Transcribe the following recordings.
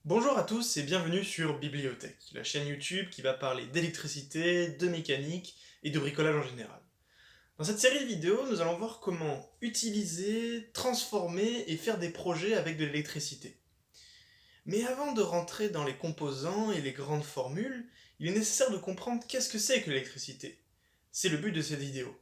Bonjour à tous et bienvenue sur Bibliothèque, la chaîne YouTube qui va parler d'électricité, de mécanique et de bricolage en général. Dans cette série de vidéos, nous allons voir comment utiliser, transformer et faire des projets avec de l'électricité. Mais avant de rentrer dans les composants et les grandes formules, il est nécessaire de comprendre qu'est-ce que c'est que l'électricité. C'est le but de cette vidéo.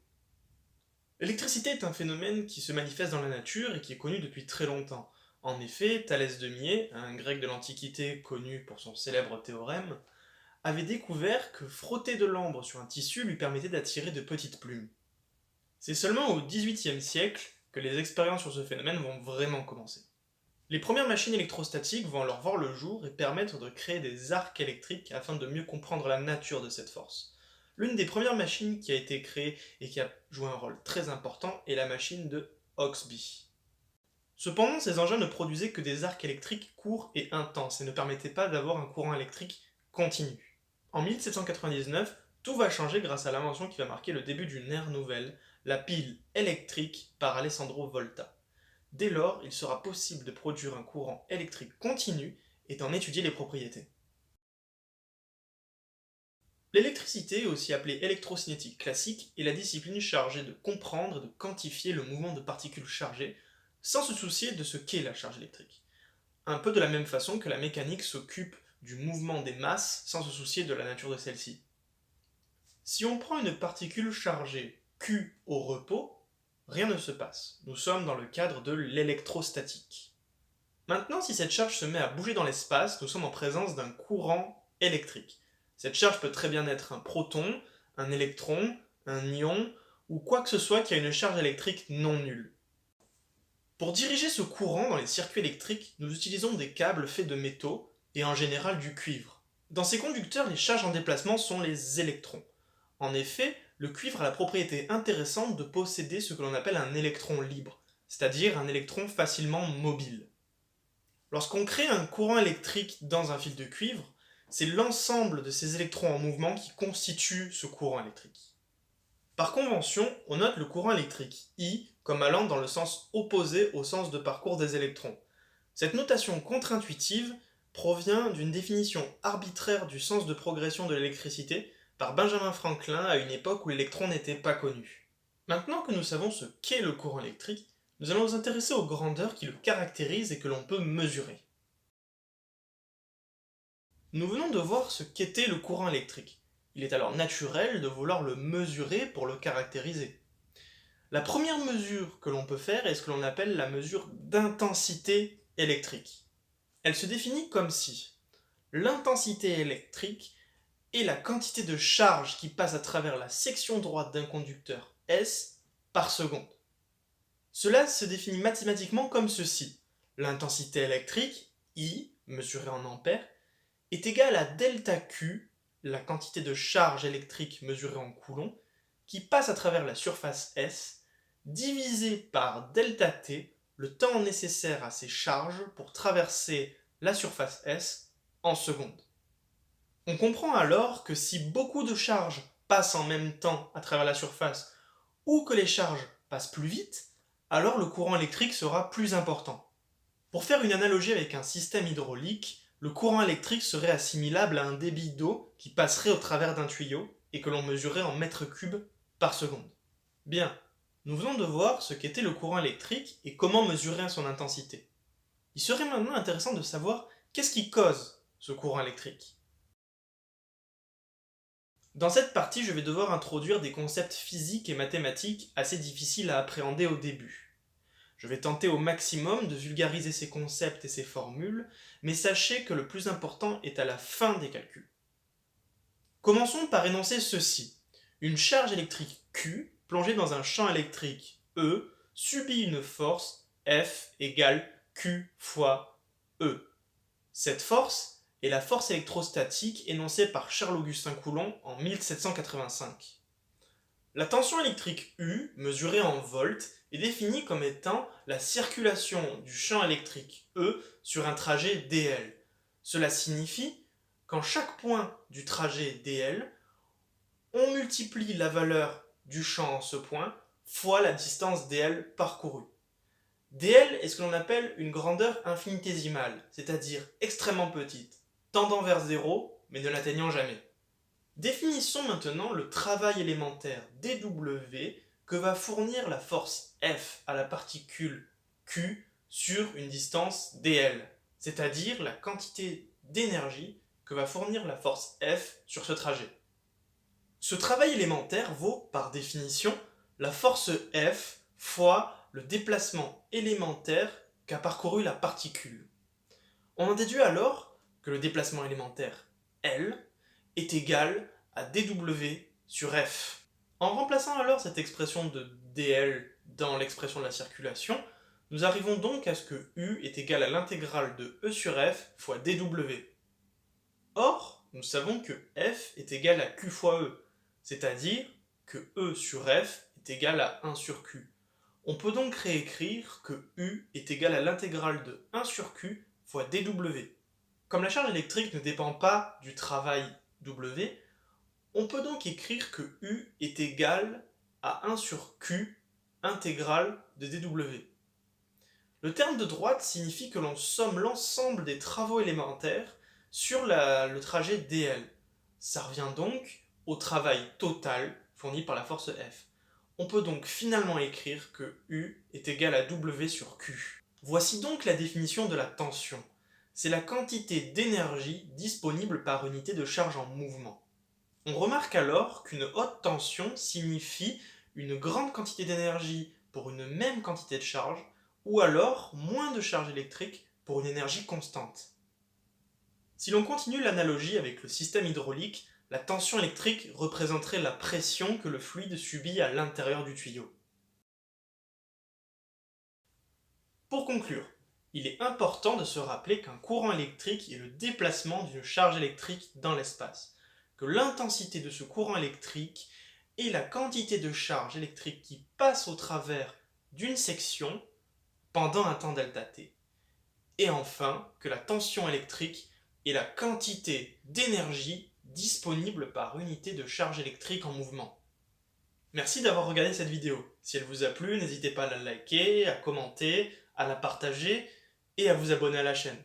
L'électricité est un phénomène qui se manifeste dans la nature et qui est connu depuis très longtemps. En effet, Thalès de Mié, un grec de l'Antiquité connu pour son célèbre théorème, avait découvert que frotter de l'ambre sur un tissu lui permettait d'attirer de petites plumes. C'est seulement au XVIIIe siècle que les expériences sur ce phénomène vont vraiment commencer. Les premières machines électrostatiques vont alors voir le jour et permettre de créer des arcs électriques afin de mieux comprendre la nature de cette force. L'une des premières machines qui a été créée et qui a joué un rôle très important est la machine de Hauksbee. Cependant, ces engins ne produisaient que des arcs électriques courts et intenses et ne permettaient pas d'avoir un courant électrique continu. En 1799, tout va changer grâce à l'invention qui va marquer le début d'une ère nouvelle, la pile électrique par Alessandro Volta. Dès lors, il sera possible de produire un courant électrique continu et d'en étudier les propriétés. L'électricité, aussi appelée électrocinétique classique, est la discipline chargée de comprendre et de quantifier le mouvement de particules chargées sans se soucier de ce qu'est la charge électrique. Un peu de la même façon que la mécanique s'occupe du mouvement des masses sans se soucier de la nature de celle-ci. Si on prend une particule chargée Q au repos, rien ne se passe. Nous sommes dans le cadre de l'électrostatique. Maintenant, si cette charge se met à bouger dans l'espace, nous sommes en présence d'un courant électrique. Cette charge peut très bien être un proton, un électron, un ion, ou quoi que ce soit qui a une charge électrique non nulle. Pour diriger ce courant dans les circuits électriques, nous utilisons des câbles faits de métaux, et en général du cuivre. Dans ces conducteurs, les charges en déplacement sont les électrons. En effet, le cuivre a la propriété intéressante de posséder ce que l'on appelle un électron libre, c'est-à-dire un électron facilement mobile. Lorsqu'on crée un courant électrique dans un fil de cuivre, c'est l'ensemble de ces électrons en mouvement qui constitue ce courant électrique. Par convention, on note le courant électrique I comme allant dans le sens opposé au sens de parcours des électrons. Cette notation contre-intuitive provient d'une définition arbitraire du sens de progression de l'électricité par Benjamin Franklin à une époque où l'électron n'était pas connu. Maintenant que nous savons ce qu'est le courant électrique, nous allons nous intéresser aux grandeurs qui le caractérisent et que l'on peut mesurer. Nous venons de voir ce qu'était le courant électrique. Il est alors naturel de vouloir le mesurer pour le caractériser. La première mesure que l'on peut faire est ce que l'on appelle la mesure d'intensité électrique. Elle se définit comme si l'intensité électrique est la quantité de charge qui passe à travers la section droite d'un conducteur S par seconde. Cela se définit mathématiquement comme ceci. L'intensité électrique, I, mesurée en ampères, est égale à delta Q, la quantité de charge électrique mesurée en coulomb, qui passe à travers la surface S, divisé par delta T, le temps nécessaire à ces charges pour traverser la surface S en secondes. On comprend alors que si beaucoup de charges passent en même temps à travers la surface, ou que les charges passent plus vite, alors le courant électrique sera plus important. Pour faire une analogie avec un système hydraulique, le courant électrique serait assimilable à un débit d'eau qui passerait au travers d'un tuyau et que l'on mesurait en mètres cubes par seconde. Bien, nous venons de voir ce qu'était le courant électrique et comment mesurer son intensité. Il serait maintenant intéressant de savoir qu'est-ce qui cause ce courant électrique. Dans cette partie, je vais devoir introduire des concepts physiques et mathématiques assez difficiles à appréhender au début. Je vais tenter au maximum de vulgariser ces concepts et ces formules, mais sachez que le plus important est à la fin des calculs. Commençons par énoncer ceci. Une charge électrique Q, plongée dans un champ électrique E, subit une force F égale Q fois E. Cette force est la force électrostatique énoncée par Charles-Augustin Coulomb en 1785. La tension électrique U, mesurée en volts, est définie comme étant la circulation du champ électrique E sur un trajet dl. Cela signifie qu'en chaque point du trajet dl, on multiplie la valeur du champ en ce point fois la distance dl parcourue. dl est ce que l'on appelle une grandeur infinitésimale, c'est-à-dire extrêmement petite, tendant vers 0, mais ne l'atteignant jamais. Définissons maintenant le travail élémentaire dw que va fournir la force F à la particule Q sur une distance dl, c'est-à-dire la quantité d'énergie que va fournir la force F sur ce trajet. Ce travail élémentaire vaut, par définition, la force F fois le déplacement élémentaire qu'a parcouru la particule. On en déduit alors que le déplacement élémentaire L est égal à dw sur F. En remplaçant alors cette expression de dl dans l'expression de la circulation, nous arrivons donc à ce que U est égal à l'intégrale de E sur F fois dw. Or, nous savons que F est égal à Q fois E, c'est-à-dire que E sur F est égal à 1 sur Q. On peut donc réécrire que U est égal à l'intégrale de 1 sur Q fois dw. Comme la charge électrique ne dépend pas du travail W, on peut donc écrire que U est égal à 1 sur Q intégrale de dw. Le terme de droite signifie que l'on somme l'ensemble des travaux élémentaires sur le trajet dl. Ça revient donc au travail total fourni par la force F. On peut donc finalement écrire que U est égal à W sur Q. Voici donc la définition de la tension. C'est la quantité d'énergie disponible par unité de charge en mouvement. On remarque alors qu'une haute tension signifie une grande quantité d'énergie pour une même quantité de charge, ou alors moins de charge électrique pour une énergie constante. Si l'on continue l'analogie avec le système hydraulique, la tension électrique représenterait la pression que le fluide subit à l'intérieur du tuyau. Pour conclure, il est important de se rappeler qu'un courant électrique est le déplacement d'une charge électrique dans l'espace, que l'intensité de ce courant électrique est la quantité de charge électrique qui passe au travers d'une section pendant un temps delta t. Et enfin, que la tension électrique est la quantité d'énergie disponible par unité de charge électrique en mouvement. Merci d'avoir regardé cette vidéo. Si elle vous a plu, n'hésitez pas à la liker, à commenter, à la partager et à vous abonner à la chaîne.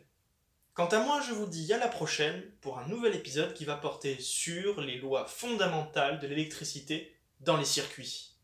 Quant à moi, je vous dis à la prochaine pour un nouvel épisode qui va porter sur les lois fondamentales de l'électricité dans les circuits.